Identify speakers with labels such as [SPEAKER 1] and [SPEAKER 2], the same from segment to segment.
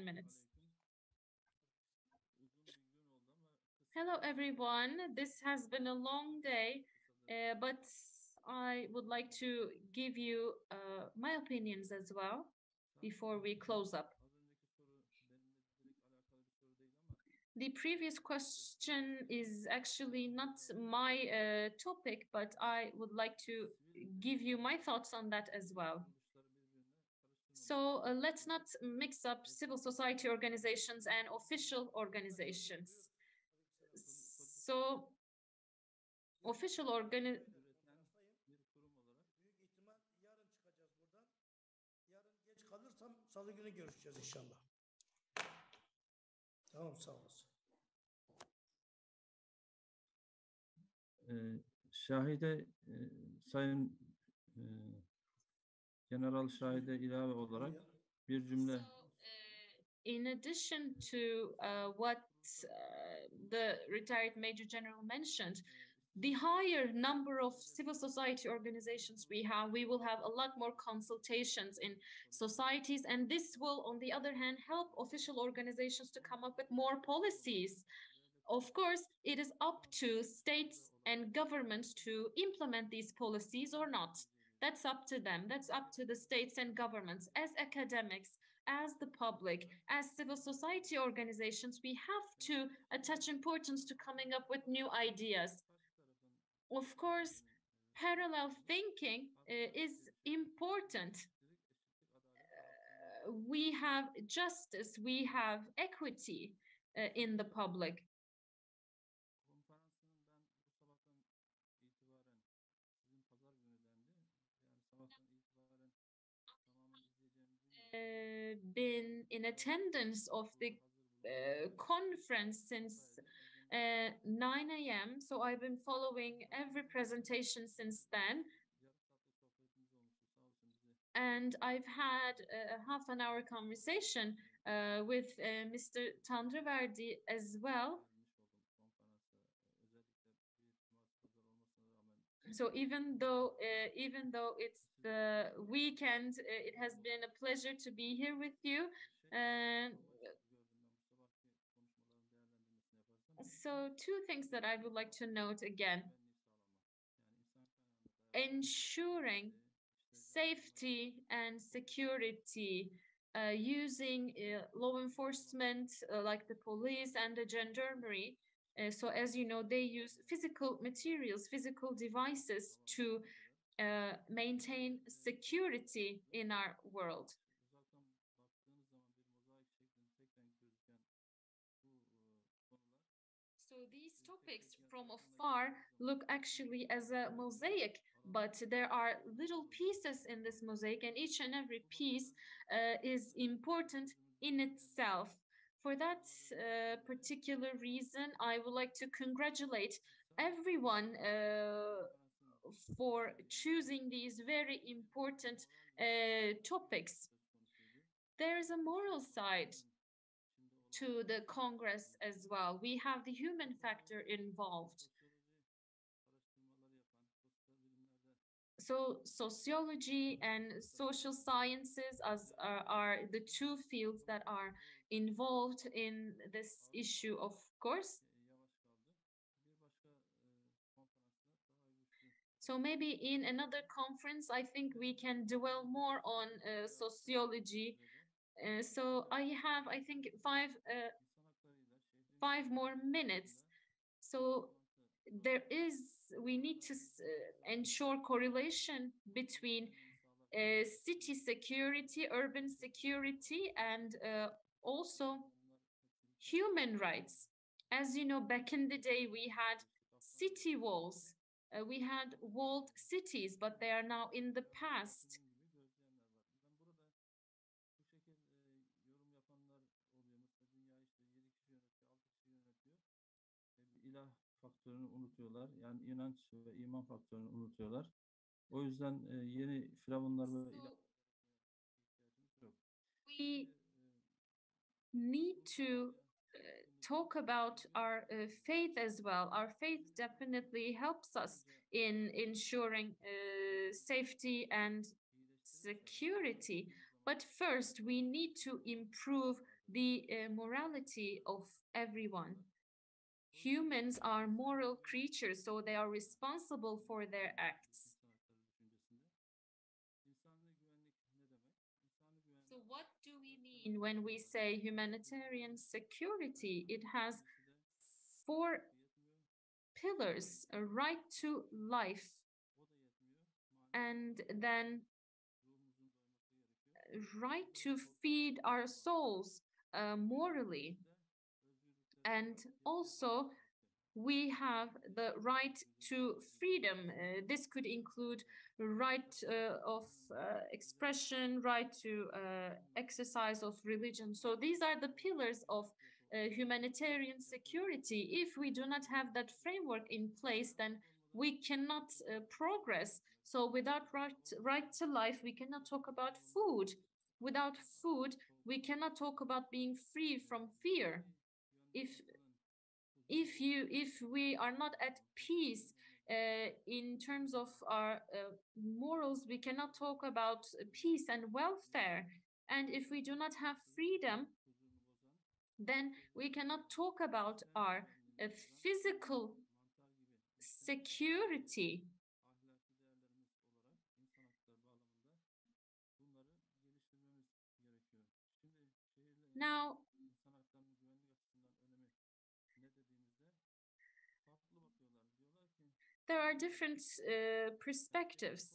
[SPEAKER 1] minutes. Hello, everyone. This has been a long day, but I would like to give you my opinions as well before we close up. The previous question is actually not my topic, but I would like to give you my thoughts on that as well. So let's not mix up civil society organizations and official organizations. So official organ.
[SPEAKER 2] Kalırsam salı günü görüşeceğiz inşallah. Tamam, sağ olasın.
[SPEAKER 3] Şahide Sayın General Şahide ilave olarak bir cümle.
[SPEAKER 1] In addition to what the retired Major General mentioned, the higher number of civil society organizations we have, we will have a lot more consultations in societies, and this will, on the other hand, help official organizations to come up with more policies. Of course, it is up to states and governments to implement these policies or not. That's up to them. That's up to the states and governments. As academics, as the public, as civil society organizations, we have to attach importance to coming up with new ideas. Of course, parallel thinking is important. We have justice, we have equity in the public. Been in attendance of the conference since 9 a.m. So I've been following every presentation since then. And I've had a half an hour conversation with Mr. Tanrıverdi as well. So even though it's the weekend, it has been a pleasure to be here with you. So two things that I would like to note again. Ensuring safety and security using law enforcement like the police and the gendarmerie. So as you know, they use physical materials, physical devices to maintain security in our world. So these topics from afar look actually as a mosaic, but there are little pieces in this mosaic, and each and every piece is important in itself. For that particular reason, I would like to congratulate everyone for choosing these very important topics. There is a moral side to the Congress as well. We have the human factor involved. So sociology and social sciences are the two fields that are involved in this issue, of course. So maybe in another conference, I think we can dwell more on sociology. So I have, I think, five more minutes. So we need to ensure correlation between city security, urban security, and also human rights. As you know, back in the day, we had city walls. We had walled cities, but they are now in the past.
[SPEAKER 3] İlah faktörünü unutuyorlar. Yani inanç ve iman faktörünü unutuyorlar. O yüzden yeni firavunlar ve ilah.
[SPEAKER 1] We need to talk about our faith as well. Our faith definitely helps us in ensuring safety and security. But first, we need to improve the morality of everyone. Humans are moral creatures, so they are responsible for their acts. So what do we mean when we say humanitarian security? It has four pillars: a right to life, and then right to feed our souls morally, and also we have the right to freedom. This could include right of expression, right to exercise of religion. So these are the pillars of humanitarian security. If we do not have that framework in place, then we cannot progress. So without right to life, we cannot talk about food. Without food, we cannot talk about being free from fear. If we are not at peace in terms of our morals, we cannot talk about peace and welfare. And if we do not have freedom, then we cannot talk about our physical security. Now, there are different perspectives,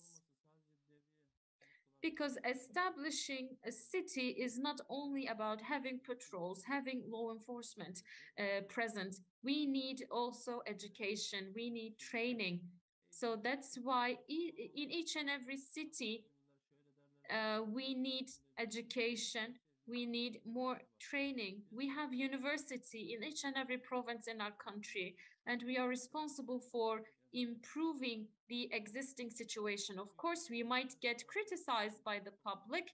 [SPEAKER 1] because establishing a city is not only about having patrols, having law enforcement present. We need also education, we need training. So that's why in each and every city, we need education, we need more training. We have university in each and every province in our country, and we are responsible for improving the existing situation. Of course, we might get criticized by the public,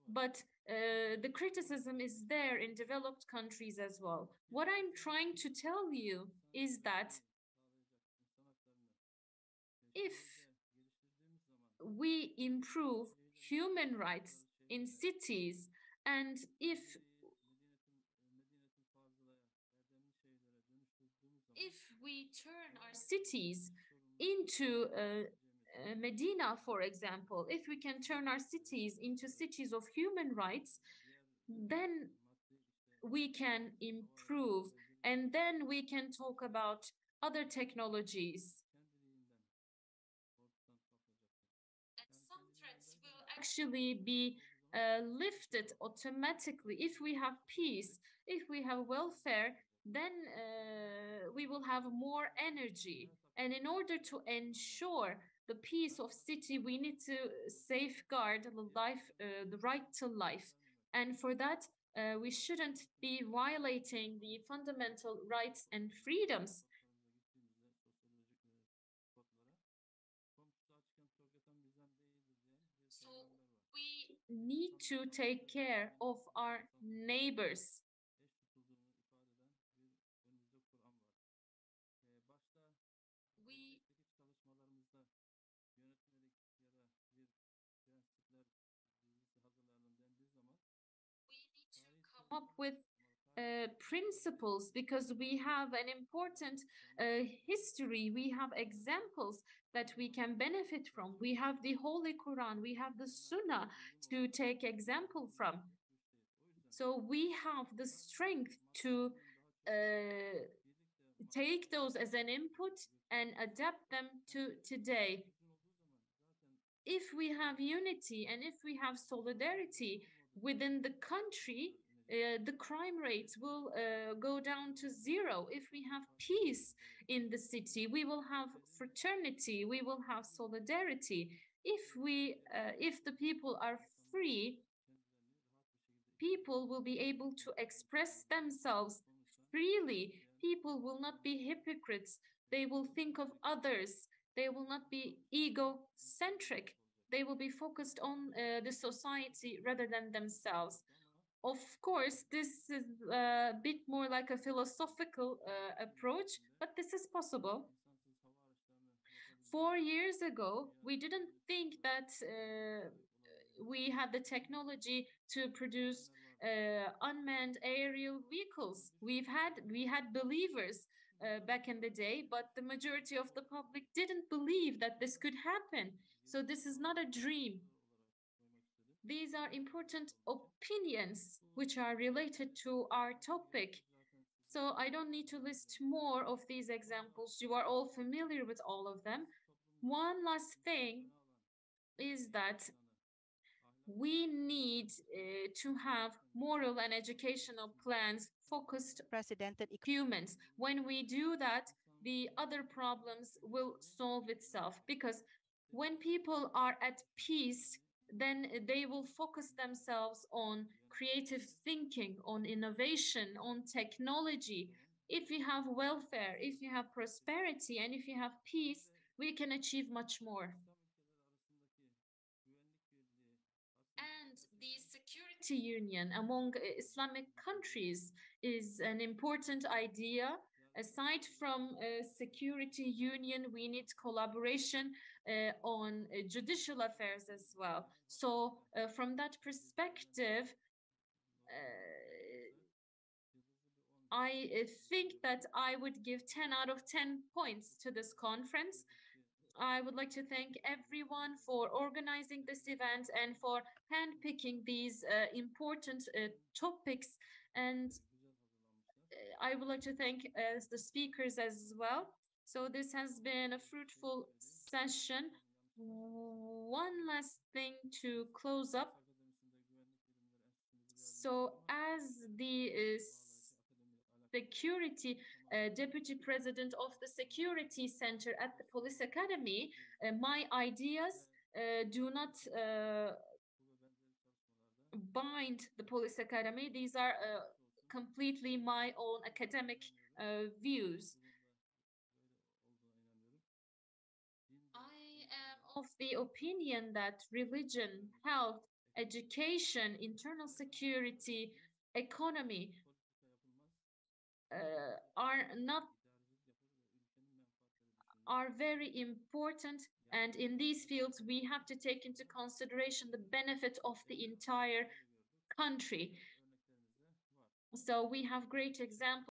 [SPEAKER 1] but the criticism is there in developed countries as well. What I'm trying to tell you is that if we improve human rights in cities, and if we turn our cities into Medina, for example, if we can turn our cities into cities of human rights, then we can improve, and then we can talk about other technologies. And some threats will actually be lifted automatically. If we have peace, if we have welfare, then we will have more energy. And in order to ensure the peace of city, we need to safeguard the life, the right to life. And for that, we shouldn't be violating the fundamental rights and freedoms. So we need to take care of our neighbors. We need to come up with principles, because we have an important history, we have examples that we can benefit from. We have the Holy Quran, we have the Sunnah to take example from. So we have the strength to take those as an input and adapt them to today. If we have unity and if we have solidarity within the country, the crime rates will go down to zero. If we have peace in the city, we will have fraternity, we will have solidarity. If the people are free, people will be able to express themselves freely. People will not be hypocrites. They will think of others. They will not be egocentric. They will be focused on the society rather than themselves. Of course, this is a bit more like a philosophical approach, but this is possible. 4 years ago, we didn't think that we had the technology to produce unmanned aerial vehicles. We had believers back in the day, but the majority of the public didn't believe that this could happen. So this is not a dream. These are important opinions which are related to our topic. So I don't need to list more of these examples. You are all familiar with all of them. One last thing is that we need to have moral and educational plans focused
[SPEAKER 4] Presidented
[SPEAKER 1] humans. When we do that, the other problems will solve itself, because when people are at peace, then they will focus themselves on creative thinking, on innovation, on technology. If you have welfare, if you have prosperity, and if you have peace, we can achieve much more. And the security union among Islamic countries is an important idea. Aside from security union, we need collaboration on judicial affairs as well. So from that perspective, I think that I would give 10 out of 10 points to this conference. I would like to thank everyone for organizing this event and for handpicking these important topics. And I would like to thank the speakers as well. So this has been a fruitful session. One last thing to close up. So as the security deputy president of the security center at the police academy, my ideas do not bind the police academy. These are completely my own academic views. I am of the opinion that religion, health, education, internal security, economy are very important, and in these fields we have to take into consideration the benefit of the entire country. So we have great examples